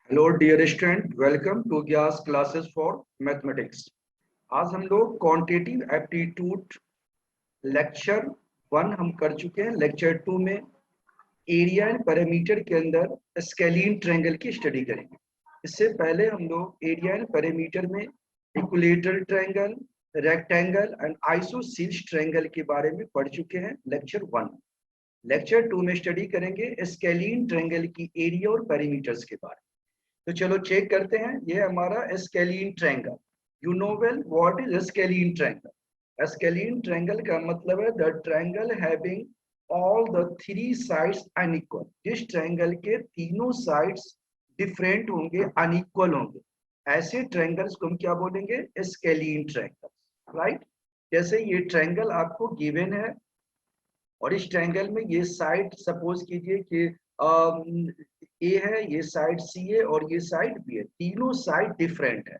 Hello dear student, welcome to ग्यास classes for mathematics. आज हम लोग क्वांटिटेटिव एप्टीट्यूड लेक्चर 1 हम कर चुके हैं। लेक्चर 2 में एरिया एंड पैरामीटर के अंदर स्केलीन ट्रायंगल की स्टडी करेंगे। इससे पहले हम लोग एरिया एंड पैरामीटर में equilateral triangle, rectangle and isosceles triangle के बारे में पढ़ चुके हैं लेक्चर 1। लेक्चर 2 में स्टडी करेंगे स्केलीन ट्रायंगल की एरिया और पैरामीटर्स के बारे में। तो चलो चेक करते हैं। ये हमारा scalene triangle. You know well what is scalene triangle. Scalene triangle का मतलब है the triangle having all the three sides unequal. जिस ट्रायंगल के तीनों साइड्स डिफरेंट होंगे, अनइक्वल होंगे, ऐसे ट्रायंगल्स को हम क्या बोलेंगे? Scalene triangle. राइट। जैसे ये ट्रायंगल आपको गिवन है और इस ट्रायंगल में ये साइड सपोज कीजिए कि ए है, ये साइड सी है और ये साइड बी है। तीनों साइड डिफरेंट है।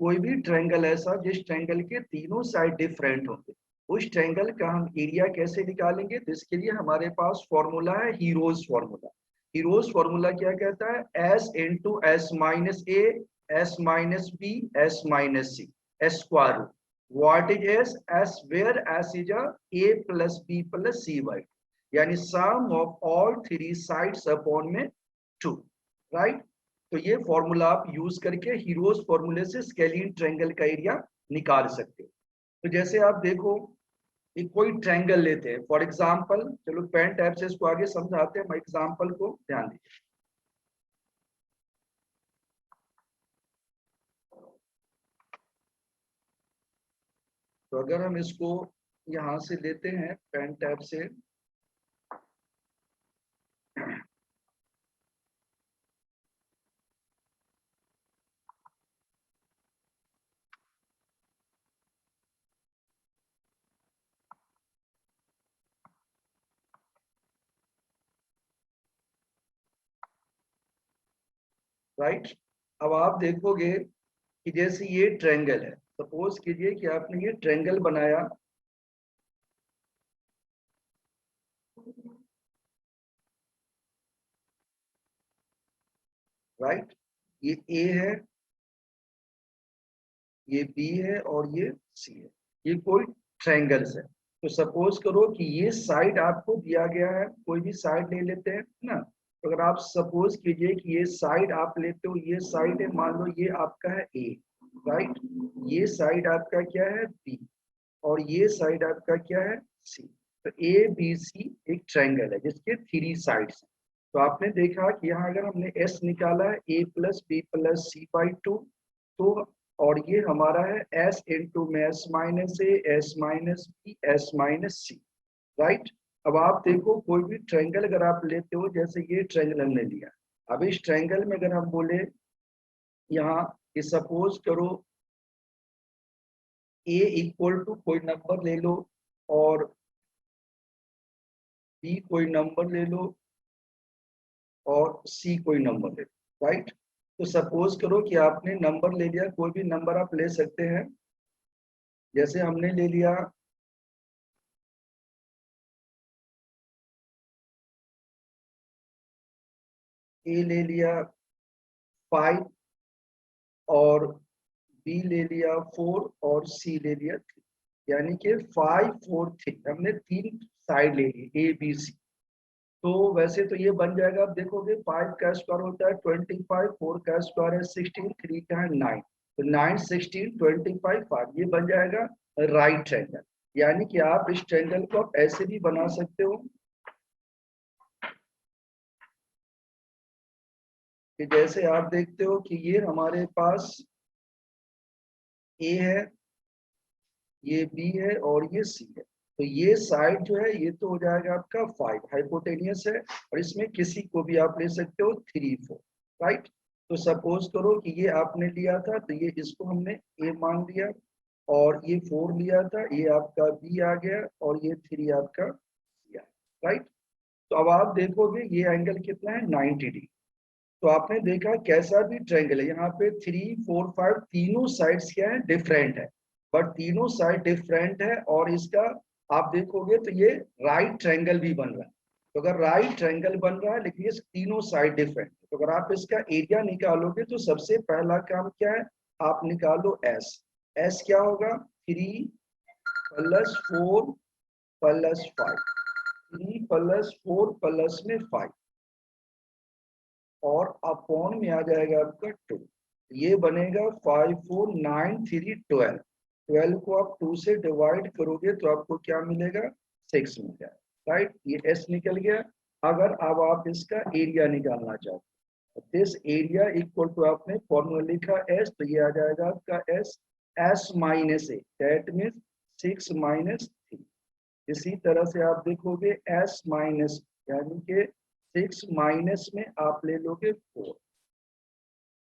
कोई भी ट्रायंगल ऐसा जिस ट्रायंगल के तीनों साइड डिफरेंट होंगे, उस ट्रायंगल का हम एरिया कैसे निकालेंगे? तो इसके लिए हमारे पास फॉर्मूला है हीरोज फॉर्मूला। हीरोज फॉर्मूला क्या कहता है? S into S minus A, S minus B, S minus C, square root what is s where s is a plus b plus c by, यानी sum of all three sides upon में 2। Right. तो ये formula आप use करके heroes फॉर्मूले से scalene triangle का area निकाल सकते हो। तो जैसे आप देखो, एक कोई ट्रायंगल लेते हैं फॉर एग्जांपल। चलो पेन टैब से इसको आगे समझाते हैं। हम एग्जांपल को ध्यान दीजिए। तो अगर हम इसको यहां से लेते हैं पेन टैब से, राइट। अब आप देखोगे कि जैसे ये ट्रायंगल है, सपोज कीजिए कि आपने ये ट्रायंगल बनाया। राइट। ये ए है, ये बी है और ये सी है। ये कोई ट्रायंगल्स है। तो सपोज करो कि ये साइड आपको दिया गया है, कोई भी साइड ले लेते हैं ना। तो अगर आप सपोज कीजिए कि ये साइड आप लेते हो, ये साइड है, मान लो ये आपका है ए। राइट। ये साइड आपका क्या है? बी। और ये साइड आपका क्या है? सी। तो ए बी सी एक ट्रायंगल है जिसके थ्री साइड्स हैं। तो आपने देखा कि यहाँ अगर हमने एस निकाला है a plus B plus c by two, तो और ये हमारा है एस इंटू में एस माइनस ए, S minus B, S minus c. Right. अब आप देखो कोई भी ट्रायंगल अगर आप लेते हो, जैसे ये ट्रायंगल हमने लिया। अब इस ट्रायंगल में अगर हम बोले यहाँ कि सपोज करो ए इक्वल टू कोई नंबर ले लो और बी कोई नंबर ले लो और सी कोई नंबर ले लो। राइट। तो सपोज करो कि आपने नंबर ले लिया, कोई भी नंबर आप ले सकते हैं। जैसे हमने ले लिया ए ले लिया 5 और बी ले लिया 4 और सी ले लिया 3, यानी कि 5 4 3 हमने तीन साइड ले ली ए बी सी। तो वैसे तो ये बन जाएगा। आप देखोगे 5 का स्क्वायर होता है 25, 4 का स्क्वायर है 16, 3 का है 9, तो 9 16 25 5 ये बन जाएगा राइट ट्रायंगल। यानी कि आप इस ट्रायंगल को आप ऐसे भी बना सकते हो कि जैसे आप देखते हो कि ये हमारे पास ए है, ये बी है और ये सी है। तो ये साइड जो है ये तो हो जाएगा आपका 5 हाइपोटेनियस है, और इसमें किसी को भी आप ले सकते हो 3 4। राइट। तो सपोज करो कि ये आपने लिया था, तो ये इसको हमने ए मान लिया और ये 4 लिया था, ये आपका बी आ गया और ये 3 आपका सी आ गया। राइट। तो अब आप देखोगे ये एंगल कितना है? 90 डिग्री। तो आपने देखा कैसा भी ट्रायंगल है, यहाँ पे 3 4 5 तीनों साइड्स क्या है? डिफरेंट है। बट तीनों साइड डिफरेंट है और इसका आप देखोगे तो ये राइट ट्रायंगल भी बन रहा है। तो अगर राइट ट्रायंगल बन रहा है लेकिन ये तीनों साइड डिफरेंट, तो अगर आप इसका एरिया निकालोगे तो सबसे पहला काम क्या है, आप निकालो एस। एस क्या होगा, 3 + 4 + 5, 3 + 4 प्लस में 5 और अपॉन में आ जाएगा आपका 2। ये बनेगा 5 4 9 3 12। 12 को आप 2 से डिवाइड करोगे तो आपको क्या मिलेगा, 6 मिलेगा, राइट। ये एस निकल गया। अगर अब आप इसका एरिया निकालना चाहते हो, दिस एरिया इक्वल टू, आपने फॉर्मूला लिखा एस, तो ये आ जाएगा आपका S, s minus A, that means 6 - 3। इसी तरह से आप देखोगे एस माइनस, यानी कि 6 माइनस में आप ले लोगे 4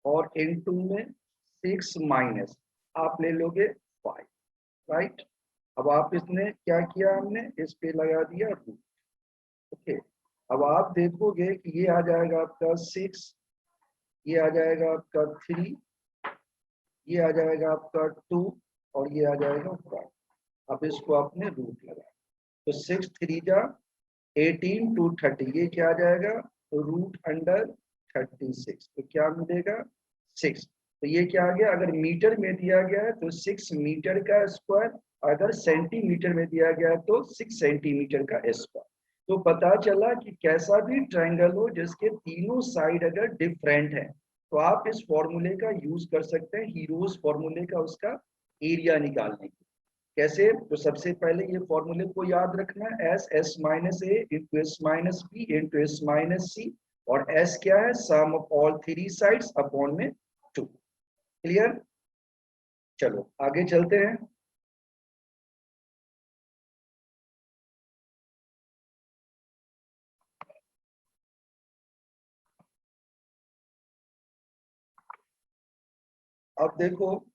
और इनटू में 6 माइनस आप ले लोगे 5, राइट। अब आप इसने क्या किया, हमने इस पे लगा दिया रूट। ओके, अब आप देखोगे कि ये आ जाएगा आपका 6, ये आ जाएगा आपका 3, ये आ जाएगा आपका 2 और ये आ जाएगा 5। अब इसको आपने रूट लगा, तो 6 3 जा 18 2 30, ये क्या आ जाएगा, √36। तो क्या मिलेगा, 6। तो ये क्या आ गया, अगर मीटर में दिया गया है तो 6 मीटर का स्क्वायर, अगर सेंटीमीटर में दिया गया है तो 6 सेंटीमीटर का स्क्वायर। तो पता चला कि कैसा भी ट्रायंगल हो जिसके तीनों साइड अगर डिफरेंट है तो आप इस फॉर्मूले का यूज कर सकते हैं, हीरोज फॉर्मूले का, उसका एरिया निकालने के। कैसे, तो सबसे पहले ये फॉर्मूले को याद रखना, s s minus a into S minus b into S minus c, और एस क्या है, sum of all 3 sides upon में 2। क्लियर, चलो आगे चलते हैं। अब देखो,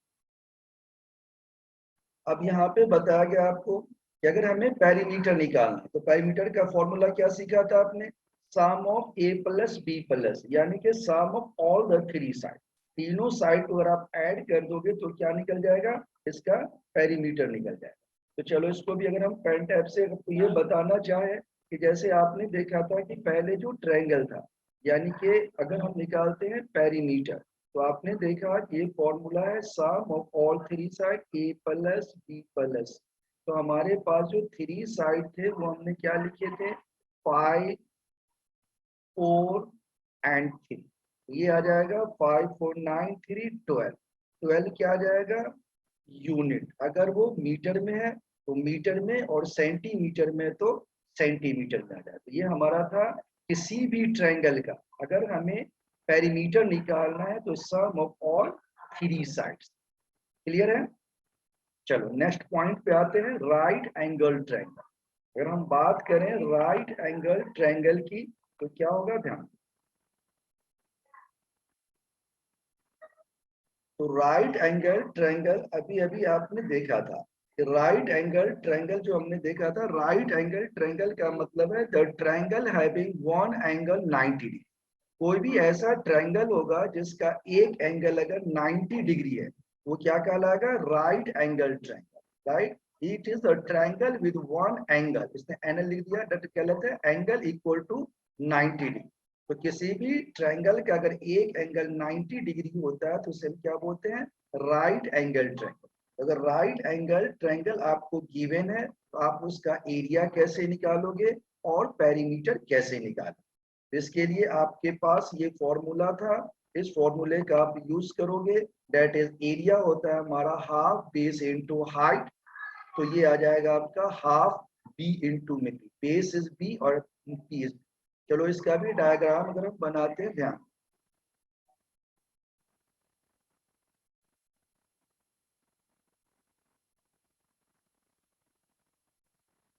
अब यहाँ पे बताया गया आपको कि अगर हमें पेरीमीटर निकालना है तो पेरीमीटर का फॉर्मूला क्या सीखा था आपने, sum of a plus B plus, यानी कि sum of all the 3 side, तीनों साइड को अगर आप ऐड कर दोगे तो क्या निकल जाएगा, इसका पेरीमीटर निकल जाएगा। तो चलो इसको भी अगर हम पेन टैब से तो ये बताना चाहे कि जैसे आपने देखा था कि पहले जो ट्रायंगल था, यानी कि अगर हम निकालते हैं पेरीमीटर, तो आपने देखा ये फॉर्मूला है sum of all 3 side a plus B plus. तो हमारे पास जो 3 साइड थे वो हमने क्या लिखे थे, 5 4 एंड 3। ये आ जाएगा 5 4 9 3 12। 12 क्या आ जाएगा, यूनिट। अगर वो मीटर में है तो मीटर में, और सेंटीमीटर में तो सेंटीमीटर में आ जाए। तो ये हमारा था किसी भी ट्रायंगल का अगर हमें पेरीमीटर निकालना है तो सम ऑफ ऑल 3 साइड्स। क्लियर है, चलो नेक्स्ट पॉइंट पे आते हैं, राइट एंगल ट्रायंगल। अगर हम बात करें राइट एंगल ट्रायंगल की तो क्या होगा, ध्यान। तो राइट एंगल ट्रायंगल अभी अभी आपने देखा था, राइट एंगल ट्रायंगल जो हमने देखा था, राइट एंगल ट्रायंगल का मतलब है the triangle having one angle 90 degree. कोई भी ऐसा ट्रायंगल होगा जिसका एक एंगल अगर 90 डिग्री है वो क्या कहलाएगा, right angle triangle, right. It is a triangle with one angle, इसने एंगल लिख दिया, दैट कहलाता है एंगल इक्वल टू 90 डिग्री। तो किसी भी ट्रायंगल का अगर एक एंगल 90 डिग्री होता है तो उसे हम क्या बोलते हैं, राइट एंगल ट्रायंगल। अगर राइट एंगल ट्रायंगल आपको गिवन है तो आप उसका एरिया कैसे निकालोगे और पेरीमीटर कैसे निकालोगे। इसके लिए आपके पास ये फॉर्मूला था, इस फॉर्मूले का आप यूज करोगे, दैट इज एरिया होता है हमारा हाफ बेस इंटू हाइट। तो ये आ जाएगा आपका हाफ बी इंटू में बी, बेस इज बी और बी इज। चलो इसका भी डायग्राम अगर हम बनाते हैं, ध्यान।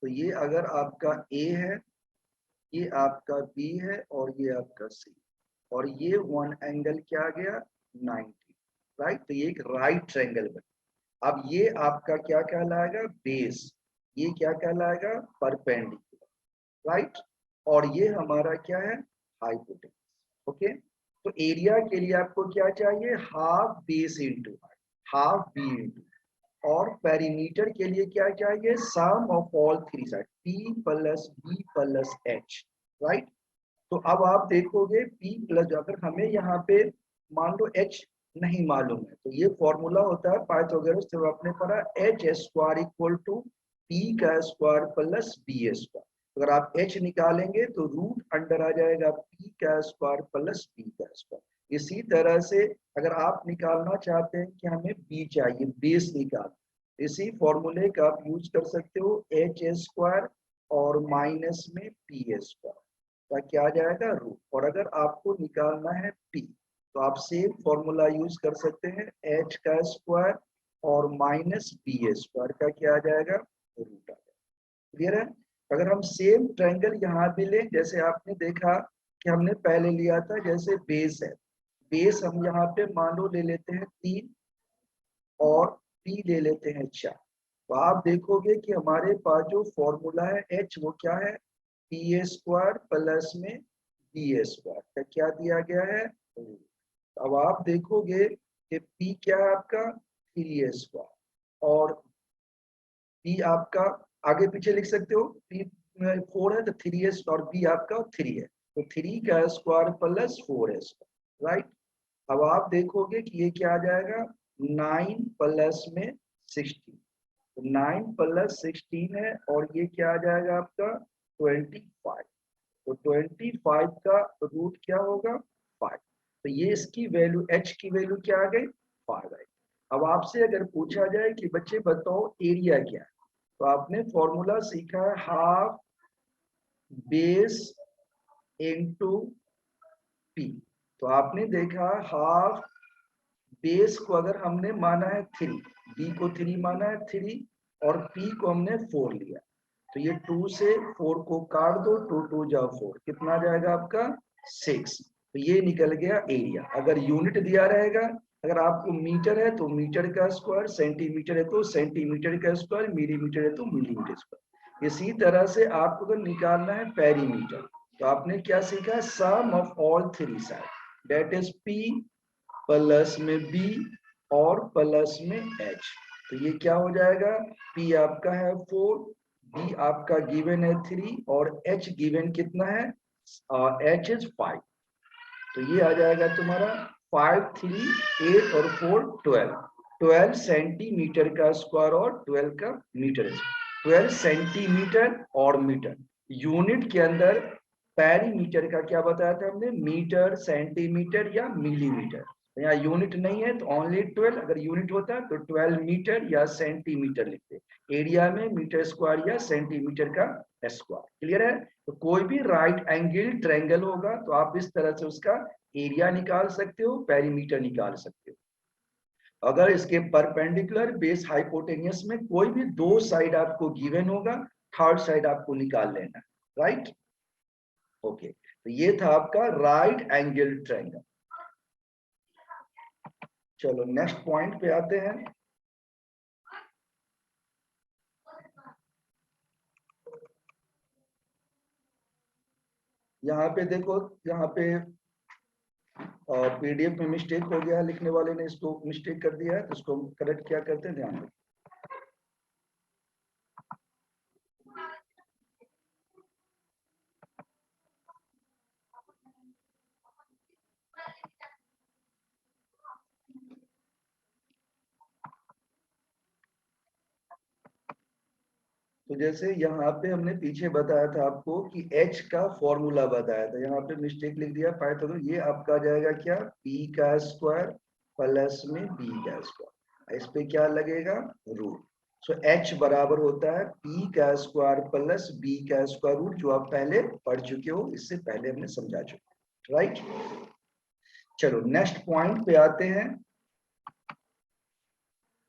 तो ये अगर आपका ए है, ये आपका बी है और ये आपका सी, और ये वन एंगल क्या आ गया, 90, राइट। तो ये एक राइट ट्रायंगल बना। अब ये आपका क्या कहलाएगा, बेस। ये क्या कहलाएगा, परपेंडिकुलर, राइट। और ये हमारा क्या है, हाइपोटेनस। ओके, तो एरिया के लिए आपको क्या चाहिए, half base into height, half b into, और पेरीमीटर के लिए क्या चाहिए, sum of all 3 side, p plus B plus h, right. तो अब आप देखोगे P प्लस, अगर हमें यहाँ पे मान लो H नहीं मालूम है तो ये फॉर्मूला होता है पाइथागोरस, जो आपने पढ़ा H square equal to P का स्क्वायर प्लस B स्क्वायर। अगर आप H निकालेंगे तो रूट अंडर आ जाएगा P का स्क्वायर प्लस B का स्क्वायर। इसी तरह से अगर आप निकालना चाहते हैं कि हमें B चाहिए, बेस निकाल, इसी फॉर्मूले का आप यूज कर सकते हो, H स्क्वायर और माइनस में P स्क्वायर का क्या आ जाएगा रूट। और अगर आपको निकालना है P तो आप सेम फॉर्मूला यूज कर सकते हैं, H का स्क्वायर और माइनस B स्क्वायर का क्या आ जाएगा रूट आ जाएगा। क्लियर है? अगर हम सेम ट्रायंगल यहाँ भी लें, जैसे आपने देखा कि हमने पहले लिया था, जैसे बेस है, बेस हम यहाँ पे मान लो ले लेते हैं 3 और P ले लेते हैं 4। तो आप देखोगे कि हमारे पास जो फॉर्मूला है H वो क्या है, P स्क्वायर प्लस में B स्क्वायर का क्या दिया गया है रूट। अब आप देखोगे कि P क्या है आपका 3 स्क्वायर और P आपका आगे पीछे लिख सकते हो, P 4 है तो 3 और B आपका 3 है, तो 3 का स्क्वायर प्लस 4 स्क्वायर, राइट। अब आप देखोगे कि ये क्या आ जाएगा 9 प्लस में 16, तो 9 प्लस 16 है और ये क्या आ जाएगा आपका 25, तो 25 का रूट क्या होगा 5। तो ये इसकी वैल्यू H की वैल्यू क्या आ गई 5 आई। अब आपसे अगर पूछा जाए कि बच्चे बताओ एरिया क्या है, तो आपने फॉर्मूला सीखा है हाफ बेस इनटू P। तो आपने देखा हाफ बेस को अगर हमने माना है 3, B को 3 माना है 3 और P को हमने 4 लिया, तो ये 2 से 4 को काट दो, 2 2 जा 4, कितना जाएगा आपका 6। तो ये निकल गया एरिया। अगर यूनिट दिया रहेगा, अगर आपको मीटर है तो मीटर का स्क्वायर, सेंटीमीटर है तो सेंटीमीटर का स्क्वायर, मिलीमीटर है तो मिलीमीटर स्क्वायर। इसी तरह से आपको अगर निकालना है पेरीमीटर, तो आपने क्या सीखा, sum of all three side, that is P plus में B और प्लस में H। तो ये क्या हो जाएगा, P आपका है 4, B आपका गिवन है 3 और H गिवन कितना है, H इज 5। तो ये आ जाएगा तुम्हारा 5 3 8 और 4 12, 12 सेंटीमीटर का स्क्वायर और 12 का मीटर, 12 सेंटीमीटर और मीटर। यूनिट के अंदर पेरीमीटर का क्या बताया था हमने, मीटर, सेंटीमीटर या मिलीमीटर। यहाँ यूनिट नहीं है तो ओनली 12, अगर यूनिट होता तो 12 मीटर या सेंटीमीटर लिखते, एरिया में मीटर स्क्वायर या सेंटीमीटर का स्क्वायर। क्लियर है? तो कोई भी राइट एंगल ट्रायंगल होगा तो आप इस तरह से उसका एरिया निकाल सकते हो, पेरीमीटर निकाल सकते हो। अगर इसके परपेंडिकुलर बेस हाइपोटेनियस में कोई भी दो साइड आपको गिवन होगा, थर्ड साइड आपको निकाल लेना, राइट। ओके, तो ये था आपका राइट एंगल ट्रायंगल। चलो नेक्स्ट पॉइंट पे आते हैं। यहाँ पे देखो, यहाँ पे PDF में मिस्टेक हो गया, लिखने वाले ने इसको मिस्टेक कर दिया है, तो इसको करेक्ट क्या करते हैं, ध्यान रखिए। तो जैसे यहाँ पे हमने पीछे बताया था आपको कि H का फॉर्मूला बताया था, यहाँ पे मिस्टेक लिख दिया पाइथागोरस, ये आपका जाएगा क्या P का स्क्वायर प्लस में B का स्क्वायर, इस पे क्या लगेगा रूट। सो H बराबर होता है P का स्क्वायर प्लस B का स्क्वायर रूट, जो आप पहले पढ़ चुके हो, इससे पहले हमने समझा चुके, राइट। चलो नेक्स्ट पॉइंट पे आते हैं।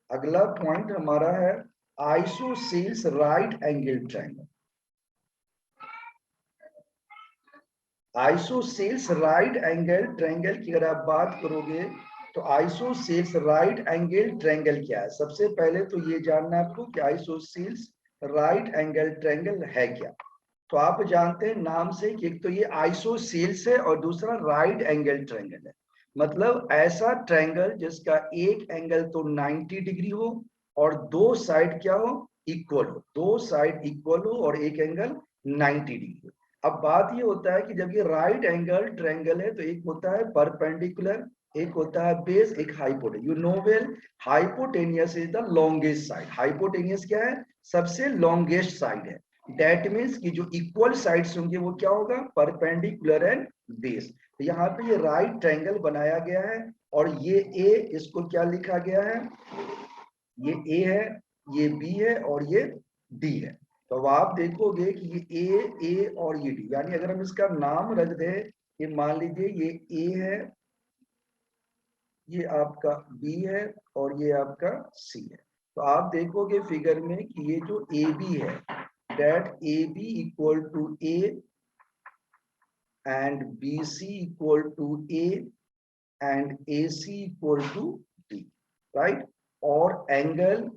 अगला पॉइंट हमारा है isosceles right angle triangle. Isosceles right angle triangle की अगर आप बात करोगे तो आइसोसेल्स राइट एंगल ट्रायंगल क्या है, सबसे पहले तो ये जानना है आपको कि आइसोसेल्स राइट एंगल ट्रायंगल है क्या। तो आप जानते हैं नाम से कि एक तो ये आइसोसेल्स है और दूसरा राइट एंगल ट्रायंगल है। मतलब ऐसा ट्रायंगल जिसका एक एंगल तो 90 डिग्री हो और दो साइड क्या हो, इक्वल हो, दो साइड इक्वल हो और एक एंगल 90 डिग्री हो। अब बात ये होता है कि जब ये राइट एंगल ट्रायंगल है तो एक होता है परपेंडिकुलर, एक होता है बेस, एक hypotenuse. You know well, hypotenuse is the longest side. Hypotenuse क्या है? सबसे लॉन्गेस्ट साइड है। दैट मीन्स कि जो इक्वल साइड्स होंगे वो क्या होगा? Perpendicular and base. तो यहाँ पे ये राइट ट्रायंगल बनाया गया है और ये ए, इसको क्या लिखा गया है? ये ए है, ये बी है और ये डी है। तो अब आप देखोगे कि ये ए और ये डी, यानी अगर हम इसका नाम रख दें, ये मान लीजिए ये ए है, ये आपका बी है और ये आपका सी है। तो आप देखोगे फिगर में कि ये जो ए बी है, that A B equal to A and B C equal to A and A C equal to D, right. और एंगल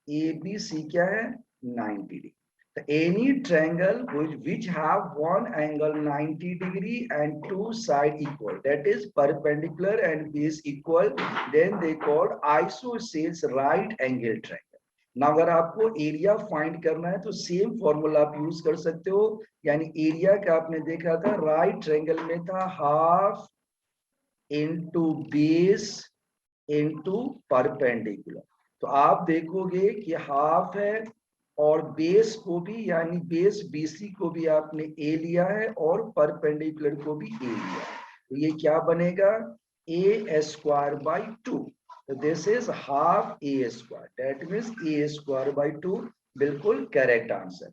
ABC क्या है? 90 degree. So any triangle which have one angle 90 degree and two side equal, that is perpendicular and base equal, then they called isosceles right angle triangle. ना अगर आपको area find करना है तो same formula आप use कर सकते हो। यानी एरिया का आपने देखा था राइट ट्रायंगल में था half into base into perpendicular. तो आप देखोगे कि हाफ है और बेस को भी, यानी बेस बीसी को भी आपने ए लिया है और परपेंडिकुलर को भी ए लिया है। तो ये क्या बनेगा? ए स्क्वायर बाई 2। तो this is half A square, that means A square by 2। बिल्कुल करेक्ट आंसर।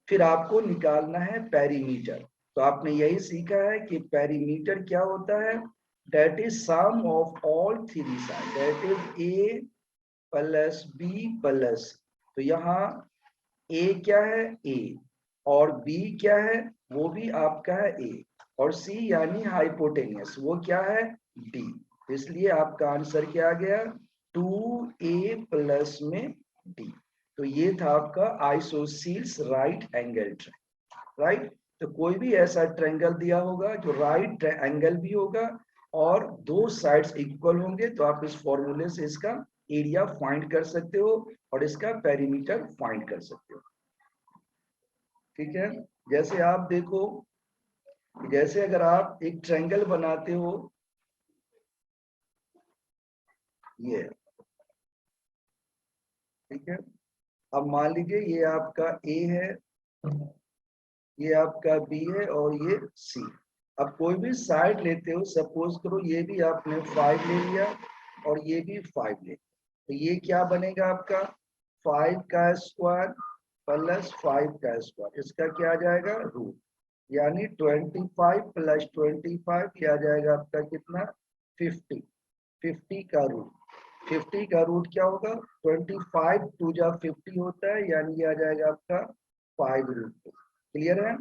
फिर आपको निकालना है पेरीमीटर। तो आपने यही सीखा है कि पेरीमीटर क्या होता है? That is sum of all three side, that is A plus B plus. तो यहाँ ए क्या है? ए। और बी क्या है? वो भी आपका है ए। और सी यानी हाइपोटेनियस, वो क्या है? डी। इसलिए आपका आंसर क्या आ गया? 2a प्लस में डी। तो ये था आपका आइसोसील्स राइट एंगल ट्रायंगल, राइट। तो कोई भी ऐसा ट्रायंगल दिया होगा जो राइट एंगल भी होगा और दो साइड्स इक्वल होंगे, तो आप इस फॉर्मूले से इसका एरिया फाइंड कर सकते हो और इसका पेरीमीटर फाइंड कर सकते हो। ठीक है। जैसे आप देखो, जैसे अगर आप एक ट्रायंगल बनाते हो, ये, ठीक है। अब मान लीजिए ये आपका ए है, ये आपका बी है और ये सी। अब कोई भी साइड लेते हो, सपोज करो ये भी आपने 5 ले लिया और ये भी 5 ले लिया, तो ये क्या बनेगा आपका? 5 का स्क्वायर प्लस 5 का स्क्वायर, इसका क्या आ जाएगा? रूट। यानी 25 प्लस 25 ये आ जाएगा आपका कितना? 50। 50 का रूट, 50 का रूट क्या होगा? 25 टू जा 50 होता है, यानी ये आ जाएगा आपका 5√2। क्लियर है?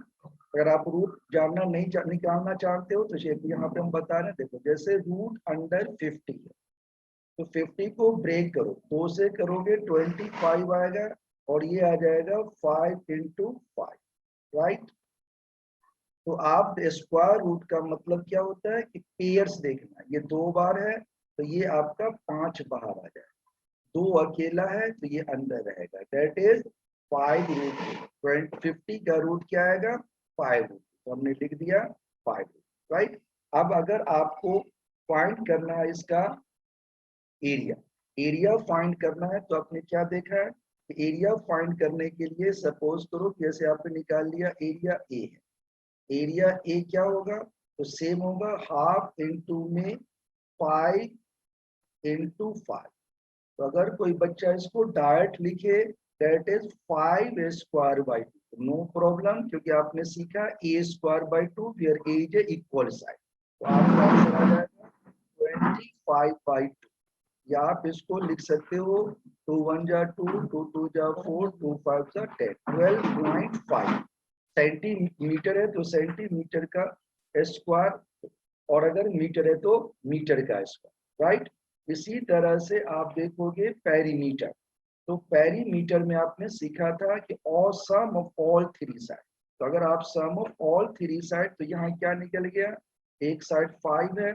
अगर आप रूट जानना नहीं निकालना चाहते हो तो यहाँ पे हम बता रहे हैं, देखो जैसे रूट अंडर 50 है तो 50 को ब्रेक करो, 2 से करोगे 25 आएगा और ये आ जाएगा 5 इंटू 5, राइट। तो आप स्क्वायर रूट का मतलब क्या होता है कि पेयर्स देखना, ये 2 बार है तो ये आपका 5 बाहर आ जाएगा, 2 अकेला है तो ये अंदर रहेगा, दैट इज 5√2। 50 का रूट क्या आएगा? 5√2। तो हमने लिख दिया 5, राइट। अब अगर आपको फाइंड करना है इसका एरिया, एरिया फाइंड करना है तो आपने क्या देखा है कि एरिया फाइंड करने के लिए सपोज करो जैसे आपने निकाल लिया एरिया ए है, एरिया ए क्या होगा? तो सेम होगा हाफ इंटू में 5 इंटू 5। तो अगर कोई बच्चा इसको डायरेक्ट लिखे, that is 5 square by 2, no problem, क्योंकि आपने सीखा a square by 2 where a is equal side. तो आपका आंसर आ जाएगा 25/2। या आप इसको लिख सकते हो 2 1 जा 2, 2 2 जा 4, 2 5 जा 10, 12.5 सेंटीमीटर है तो सेंटीमीटर का स्क्वायर, और अगर मीटर है तो मीटर का स्क्वायर, राइट। इसी तरह से आप देखोगे पेरीमीटर। तो पेरीमीटर में आपने सीखा था कि और सम ऑफ ऑल थ्री साइड। तो अगर आप सम ऑफ ऑल थ्री साइड, तो यहाँ क्या निकल गया? एक साइड 5 है,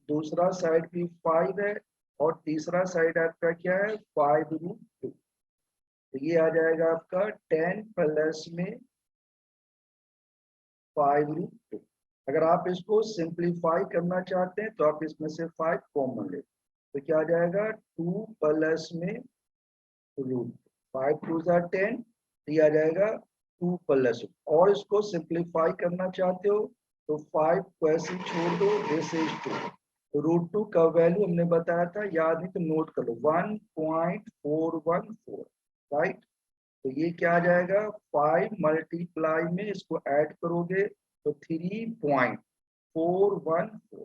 दूसरा साइड भी 5 है और तीसरा साइड आपका क्या है? 5√2। तो ये आ जाएगा आपका 10 प्लस में 5√2। अगर आप इसको सिंप्लीफाई करना चाहते हैं तो आप इसमें से 5 कॉमन ले, तो क्या आ जाएगा 2 प्लस में रूट 5 2 10, ये आ जाएगा 2 प्लस। और इसको सिंप्लीफाई करना चाहते हो तो 5 को ऐसे ही छोड़ दो, दिस इज 2। √2 का वैल्यू हमने बताया था, याद नहीं तो नोट कर लो 1.414, राइट। तो ये क्या आ जाएगा 5 मल्टीप्लाई में इसको ऐड करोगे तो 3.414,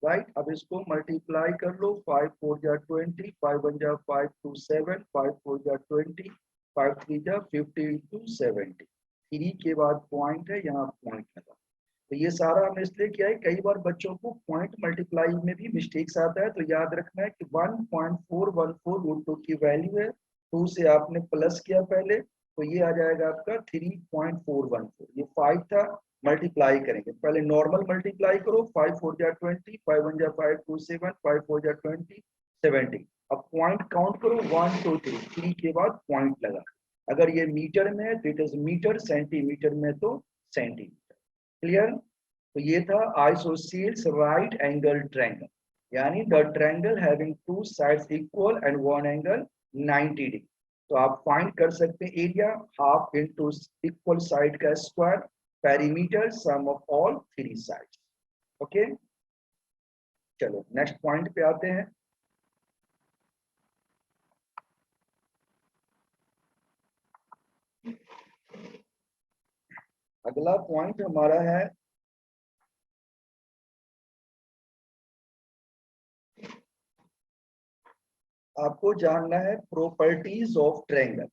राइट। अब इसको मल्टीप्लाई कर लो, 5 4 जा 20, 5 1 जा 5 2 7, 5 4 जा 20, 5 3 जा 50 into 70। 3 के बाद पॉइंट है, यहाँ पॉइंट लगा। तो ये सारा हमने इसलिए किया है, कई बार बच्चों को पॉइंट मल्टीप्लाई में भी मिस्टेक्स आता है, तो याद रखना है कि 1.414 की वैल्यू है, 2 से आपने प्लस किया पहले, तो ये आ जाएगा आपका 3.414। ये 5 था, मल्टीप्लाई करेंगे, पहले नॉर्मल मल्टीप्लाई करो, 5 4 जा 20, 5 1 जा 5 2 7, 5 4 जा 20 70। अब पॉइंट काउंट करो 1 2 3 के बाद पॉइंट लगा। अगर ये मीटर में है तो इट इज मीटर, सेंटीमीटर में तो सेंटीमीटर। क्लियर। तो ये था आइसोसेल्स राइट एंगल ट्रायंगल, यानी the triangle having two sides equal and one angle 90 degree. तो आप फाइंड कर सकते हैं area, half into equal side का square, perimeter sum of all 3 sides. Okay, चलो नेक्स्ट पॉइंट पे आते हैं। अगला पॉइंट हमारा है आपको जानना है properties of triangle.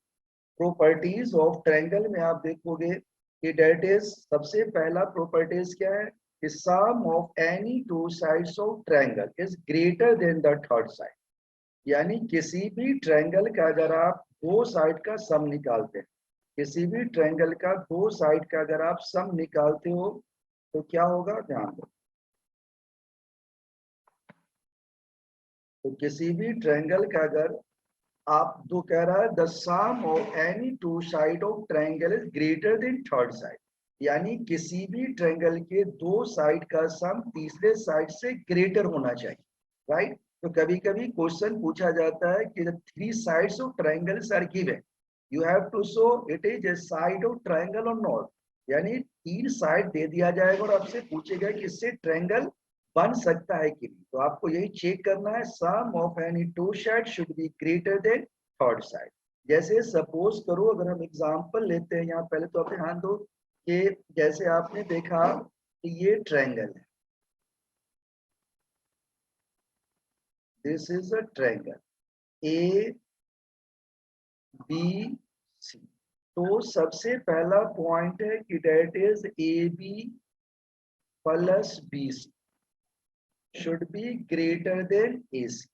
Properties of triangle में आप देखोगे कि डेट इज, सबसे पहला प्रॉपर्टीज क्या है कि sum of any two sides of triangle is greater than the third side. यानी किसी भी ट्रायंगल का अगर आप दो साइड का सम निकालते हैं, किसी भी ट्रायंगल का दो साइड का अगर आप सम निकालते हो तो क्या होगा, ध्यान दो। तो किसी भी ट्रायंगल का अगर आप दो कह रहा है the sum of any two side of triangle is greater than third side, यानी किसी भी ट्रायंगल के दो साइड का सम तीसरे साइड से ग्रेटर होना चाहिए, राइट। तो कभी कभी क्वेश्चन पूछा जाता है कि the three sides of triangles are given, you have to show it is a side of triangle और नॉट। यानी तीन साइड दे दिया जाएगा और आपसे पूछेगा कि इससे ट्रायंगल बन सकता है कि नहीं। तो आपको यही चेक करना है, sum of any two side should be greater than third side. जैसे सपोज करो, अगर हम एग्जांपल लेते हैं, यहाँ पहले तो आप ध्यान दो कि जैसे आपने देखा कि ये ट्रायंगल है, this is a triangle A B C. तो सबसे पहला पॉइंट है कि that is A B plus B C should be greater than A C.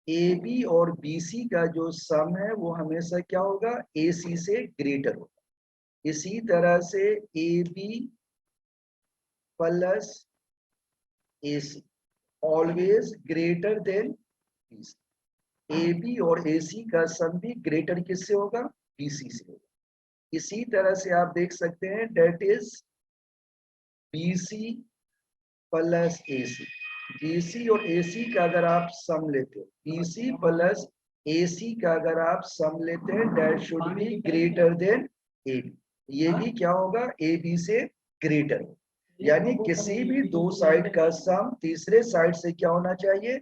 A B और बी सी का जो सम है वो हमेशा क्या होगा, ए सी से ग्रेटर होगा। इसी तरह से A B plus A C always greater than B C. A B और ए सी का सम भी ग्रेटर किससे होगा, बी सी से होगा। इसी तरह से आप देख सकते हैं that is B C plus A C. BC और एसी का अगर आप सम लेते हो, बीसी प्लस एसी का अगर आप सम लेते हैं, that should be greater than A B. ये भी क्या होगा, ए बी से ग्रेटर। यानी किसी भी दो साइड का सम तीसरे साइड से क्या होना चाहिए,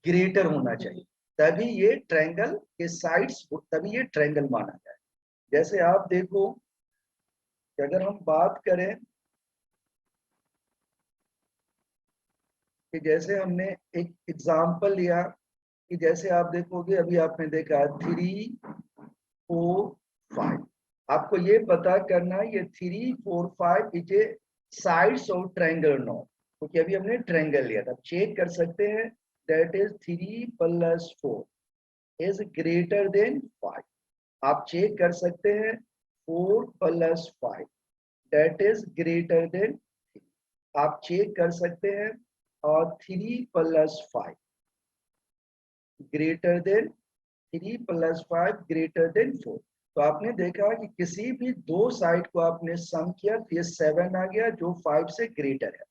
ग्रेटर होना चाहिए, तभी ये ट्रायंगल के साइड्स, तभी ये ट्रायंगल माना जाए। जैसे आप देखो कि अगर हम बात करें कि जैसे हमने एक एग्जाम्पल लिया कि जैसे आप देखोगे, अभी आपने देखा 3 4 5, आपको ये पता करना है ये 3 4 5 is a sides of triangle not, क्योंकि अभी हमने ट्रायंगल लिया था। चेक कर सकते हैं that is 3 plus 4 is greater then 5। आप चेक कर सकते हैं 4 plus 5 that is greater then 3। आप चेक कर सकते हैं और 3 plus 5 greater than 3 plus 5 greater than 4। तो आपने देखा कि किसी भी दो साइड को आपने सम किया तो ये 7 आ गया जो 5 से ग्रेटर है।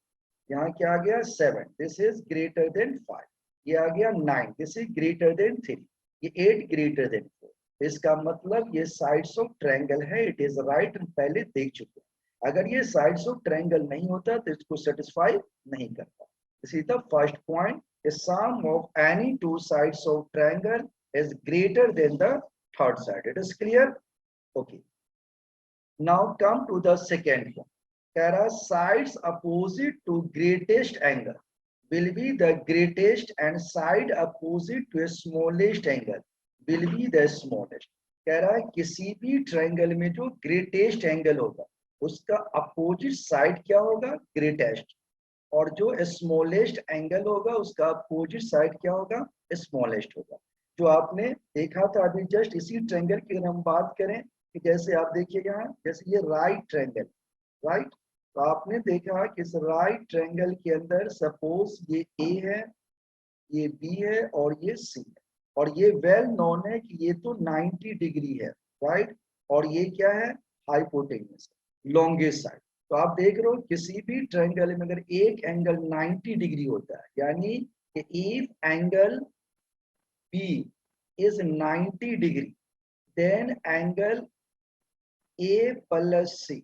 यहाँ क्या आ गया 7, दिस इज ग्रेटर देन 5। ये आ गया 9, दिस इज ग्रेटर देन 3। ये 8 ग्रेटर देन 4। इसका मतलब ये साइड्स ऑफ ट्रायंगल है, इट इज राइट, हम पहले देख चुके हैं। अगर ये साइड्स ऑफ ट्रायंगल नहीं होता तो इसको सेटिस्फाई नहीं करता। इसी the first point, the sum of any two sides of triangle is greater than the third side. It is clear? Okay. Now come to the second one. There are sides opposite to greatest angle will be the greatest and side opposite to a smallest angle will be the smallest. कह रहा है किसी भी triangle में जो greatest angle होगा उसका opposite side क्या होगा, ग्रेटेस्ट, और जो स्मॉलेस्ट एंगल होगा उसका अपोजिट साइड क्या होगा, स्मॉलेस्ट होगा। जो आपने देखा था अभी जस्ट इसी ट्रायंगल की अगर हम बात करें कि जैसे आप देखिएगा जैसे ये राइट ट्रायंगल, राइट, तो आपने देखा कि इस राइट ट्रायंगल के अंदर सपोज ये ए है, ये बी है और ये सी है, और ये वेल नोन है कि ये तो 90 डिग्री है, राइट, और ये क्या है, हाइपोटेन्यूस, लॉन्गेस्ट साइड। तो आप देख रहे हो किसी भी ट्रायंगल में अगर एक एंगल 90 डिग्री होता है, यानी कि if angle B is 90 degree then angle A plus C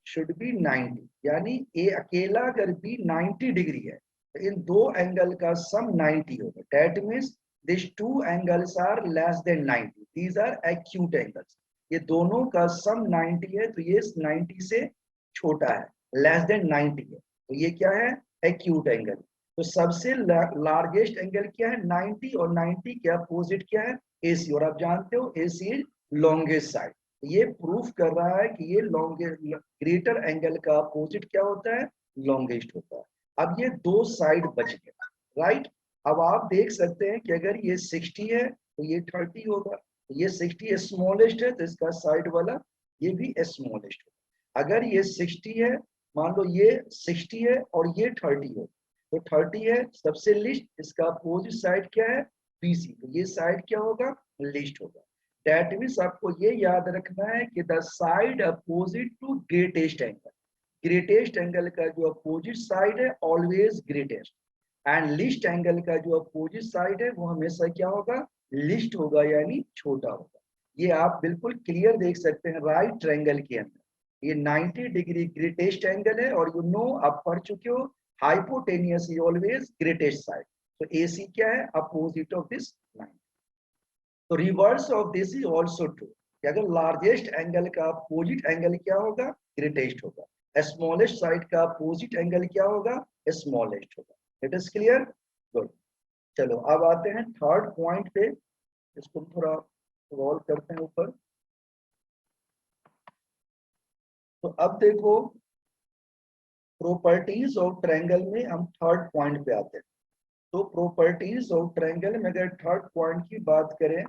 should be 90, यानी ए अकेला अगर बी 90 डिग्री है तो इन दो एंगल का सम 90 होगा। That means this two angles are less than 90, these are acute angles. ये दोनों का सम 90 है, तो ये 90 से छोटा है, लेस देन 90 है, तो ये क्या है, एक्यूट एंगल। तो सबसे लार्जेस्ट एंगल क्या है, 90, और 90 के अपोजिट क्या है, एसी, और आप जानते हो एसी इज लॉन्गेस्ट साइड। ये प्रूफ कर रहा है कि ये ग्रेटर एंगल का अपोजिट क्या होता है, लॉन्गेस्ट होता है। अब ये दो साइड बच गए, राइट। अब आप देख सकते हैं कि अगर ये 60 है तो ये 30 होगा, ये 60 स्मॉलेस्ट है तो इसका साइड वाला ये भी स्मॉलेस्ट होगा। अगर ये 60 है, मान लो ये 60 है और ये 30 हो, तो 30 है सबसे लिस्ट, इसका अपोजिट साइड क्या है, बीसी, तो ये साइड क्या होगा, लिस्ट होगा। That means आपको ये याद रखना है कि the side opposite to greatest angle, greatest angle का जो अपोजिट साइड है always greatest, and least angle का जो अपोजिट साइड है वो हमेशा क्या होगा, लिस्ट होगा, यानी छोटा होगा। ये आप बिल्कुल क्लियर देख सकते हैं राइट ट्रायंगल के अंदर ये 90 डिग्री ग्रेटेस्ट एंगल है, और यू नो आप पढ़ चुके हो hypotenuse is always greatest side, तो एसी क्या है, अपोजिट ऑफ दिस लाइन। तो reverse of this is also true कि अगर लार्जेस्ट एंगल का अपोजिट एंगल क्या होगा, ग्रेटेस्ट होगा, स्मॉलेस्ट साइड का अपोजिट एंगल क्या होगा, स्मॉलेस्ट होगा। It is clear, good. चलो अब आते हैं थर्ड पॉइंट पे, इसको थोड़ा सॉल्व करते हैं ऊपर। तो अब देखो प्रॉपर्टीज ऑफ ट्रायंगल में हम थर्ड पॉइंट पे आते हैं। तो प्रॉपर्टीज ऑफ ट्रायंगल में अगर थर्ड पॉइंट की बात करें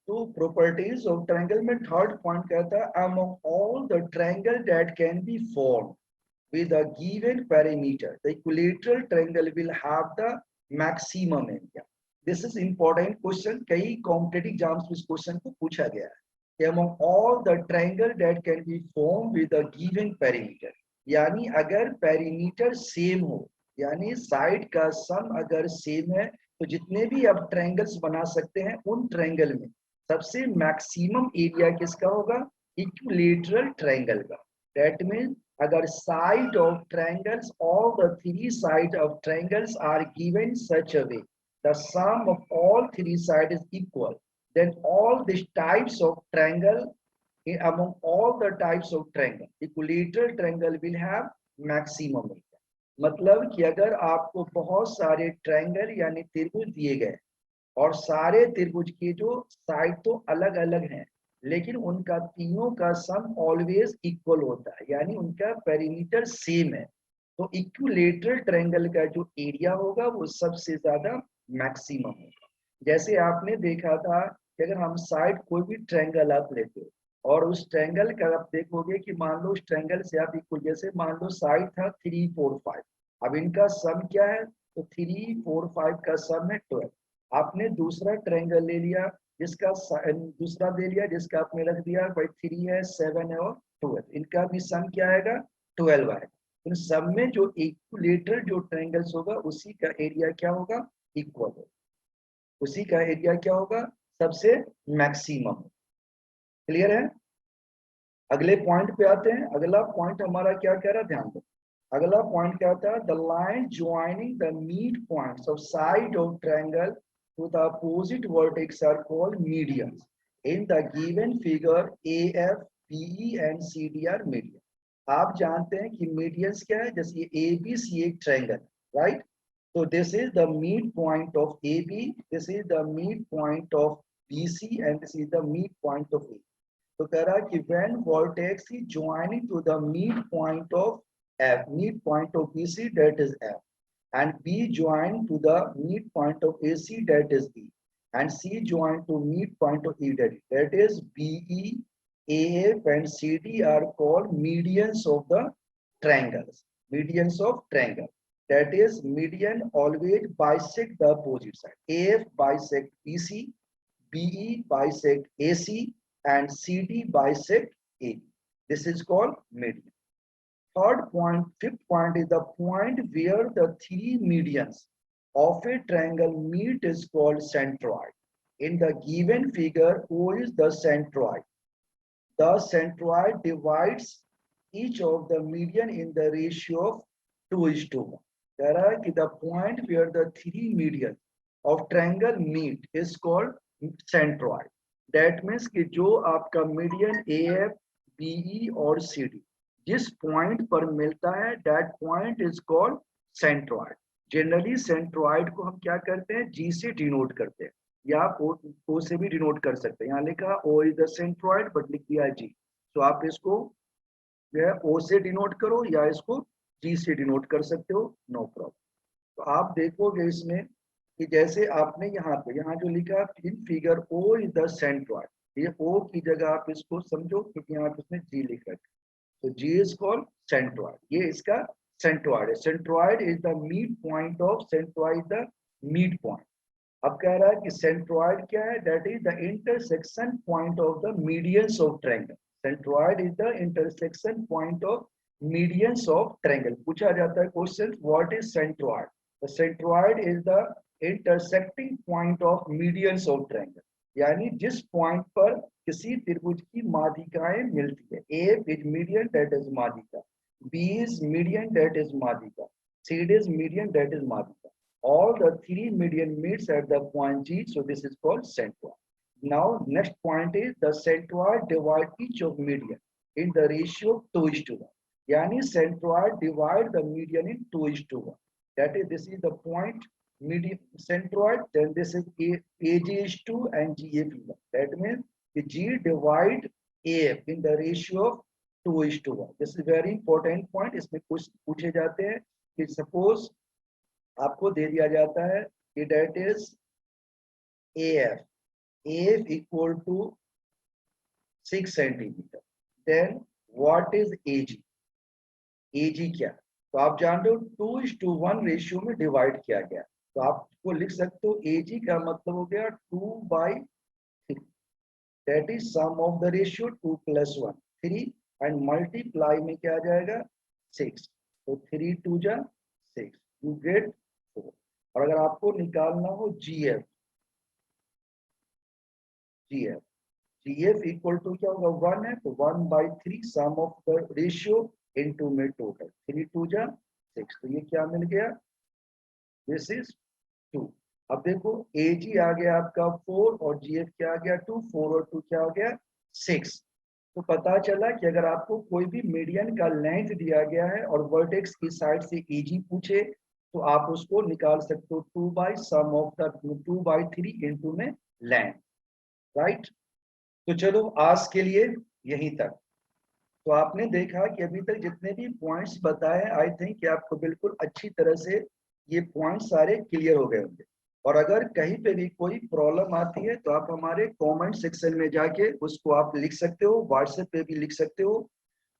तो प्रॉपर्टीज ऑफ ट्रायंगल में थर्ड पॉइंट कहता है among all the triangle that can be form with a given parameter the equilateral triangle will have the maximum area. This is important question, कई competitive exams में इस question को पूछा गया है कि among all the triangle that can be form with a given parameter, यानी अगर पैरामीटर सेम हो, यानी साइड का सम अगर सेम है तो जितने भी आप ट्रायंगल्स बना सकते हैं उन ट्रायंगल में सबसे मैक्सिमम एरिया किसका होगा, इक्विलैटरल ट्रायंगल का। दैट मीन्स अगर side of triangles, all the three side of triangles are given such a way the sum of all three side is equal, then all these types of triangle, among all the types of triangle, equilateral triangle will have maximum area। मतलब कि अगर आपको बहुत सारे triangle यानी त्रिभुज दिए गए और सारे त्रिभुज के जो साइड तो अलग अलग हैं लेकिन उनका तीनों का सम ऑलवेज इक्वल होता है, यानी उनका पेरीमीटर सेम है, तो इक्विलैटरल ट्रायंगल का जो एरिया होगा वो सबसे ज्यादा मैक्सिमम होगा। जैसे आपने देखा था कि अगर हम साइड कोई भी ट्रायंगल आप लेते हो और उस ट्रायंगल का आप देखोगे कि मान लो उस ट्रायंगल से आप इक्वल, जैसे मान लो साइड था 3 4 5, अब इनका सम क्या है, तो 3 4 5 का सम है 12। आपने दूसरा ट्रायंगल ले लिया जिसका दूसरा दे लिया जिसका आपने रख दिया भाई 3 है 7 है और 12, इनका भी सम क्या आएगा 12 आएगा। इन सब में जो इक्विलेटरल जो ट्रायंगल्स होगा उसी का एरिया क्या होगा इक्वल होगा, उसी का एरिया क्या होगा सबसे मैक्सिमम। क्लियर है। अगले पॉइंट पे आते हैं। अगला पॉइंट हमारा क्या कह रहा है ध्यान दो। अगला पॉइंट क्या होता है the line joining the mid points of side of triangle to the opposite vertex are called medians. In the given figure AF BE and CD are median. आप जानते हैं कि मीडियंस क्या है, जैसे ये ABC एक triangle, right. So this is the midpoint of AB, this is the midpoint of BC, and this is the midpoint of A. तो कह रहा है कि when vertex is joining to the midpoint of F, midpoint of BC, that is F, and B joined to the midpoint of AC, that is E, and C joined to midpoint of E, that is BE, AF, and CD are called medians of the triangles. Medians of triangle. That is, median always bisect the opposite side. AF bisect BC, BE bisect AC, and CD bisect AB. This is called median. Third point, fifth point is the point where the three medians of a triangle meet is called centroid. In the given figure, O is the centroid. The centroid divides each of the median in the ratio of 2:1. There are the point where the three medians of triangle meet is called centroid. That means कि जो आपका median AF, BE और CD जिस point पर मिलता है that point is called centroid. Generally centroid को हम क्या करते हैं G से denote करते हैं या आप O से भी डिनोट कर सकते हैं। यहाँ लिखा O is the centroid but लिख दिया G, तो आप इसको जो है O से डिनोट करो या इसको G से डिनोट कर सकते हो, नो प्रॉब्लम। तो आप देखोगे इसमें कि जैसे आपने यहाँ पे यहाँ जो लिखा in figure O is the centroid, ये O की जगह आप इसको समझो क्योंकि यहाँ पे इसमें G लिख रखा है, तो G इज कॉल्ड सेंट्रॉइड, ये इसका सेंट्रॉइड है। Centroid is the mid point of centroid the mid point. अब कह रहा है कि सेंट्रॉइड क्या है, that is the intersection point of the medians of triangle. Centroid is the intersection point of medians of triangle. पूछा जाता है question what is centroid, the centroid is the intersecting point of medians of triangle, यानी जिस point पर किसी त्रिभुज की माध्यिकाएं मिलती है। A is median that is माध्यिका, B is median that is माध्यिका, C is median that is माध्यिका। All the three median meets at the point G, so this is called centroid. Now next point is the centroid divide each of median in the ratio 2:1. Yani centroid divide the median in 2:1. That is, this is the point median centroid, then this is AG is 2 and GF is 1. That means the G divide AF in the ratio of 2:1. This is very important point. इसमें कुछ पूछे जाते हैं कि suppose आपको दे दिया जाता है कि that is AF equal to 6 centimetre, then what is AG क्या, तो आप जानते हो 2:1 रेशियो में डिवाइड किया गया, तो आपको लिख सकते हो AG का मतलब हो गया 2/3, that is sum of the ratio 2 + 1 3 and multiply में क्या आ जाएगा 6, तो 3 2 जा 6, यू गेट 4। और अगर आपको निकालना हो GF इक्वल टू क्या होगा 1 है, तो 1/3 सम ऑफ द रेशियो इनटू में टोटल 3 2 जा 6, तो ये क्या मिल गया, दिस इज 2। अब देखो AG आ गया आपका 4 और GF क्या आ गया 2, 4 और 2 क्या हो गया 6। तो पता चला कि अगर आपको कोई भी मीडियन का लेंथ दिया गया है और वर्टेक्स की साइड से AG पूछे तो आप उसको निकाल सकते हो 2/3 इनटू में लेंथ, राइट। तो चलो आज के लिए यहीं तक। तो आपने देखा कि अभी तक जितने भी पॉइंट्स बताए, आई थिंक कि आपको बिल्कुल अच्छी तरह से ये पॉइंट्स सारे क्लियर हो गए होंगे। और अगर कहीं पे भी कोई प्रॉब्लम आती है तो आप हमारे कमेंट सेक्शन में जाके उसको आप लिख सकते हो, व्हाट्सएप पे भी लिख सकते हो।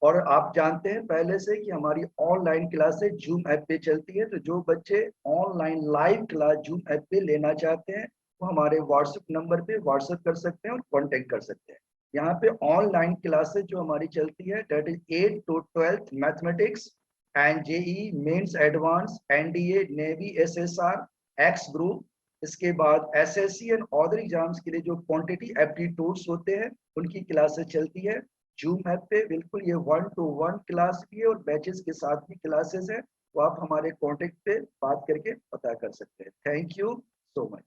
और आप जानते हैं पहले से कि हमारी ऑनलाइन क्लासेस जूम ऐप पे चलती है, तो जो बच्चे online live class zoom app पे लेना चाहते हैं वो हमारे व्हाट्सएप नंबर पे व्हाट्सएप कर सकते हैं और कांटेक्ट कर सकते हैं। यहाँ पे ऑनलाइन क्लासेस जो हमारी चलती है that is 8 to 12th mathematics and JEE mains advanced NDA navy SSR X group. इसके बाद एसएससी एंड अदर एग्जाम्स के लिए जो क्वांटिटी एप्टीट्यूड्स होते हैं उनकी क्लासेस चलती है जूम ऐप पे। बिल्कुल ये 1-to-1 क्लास भी है और बैचेस के साथ भी क्लासेस है, तो आप हमारे कांटेक्ट पे बात करके पता कर सकते हैं। Thank you so much.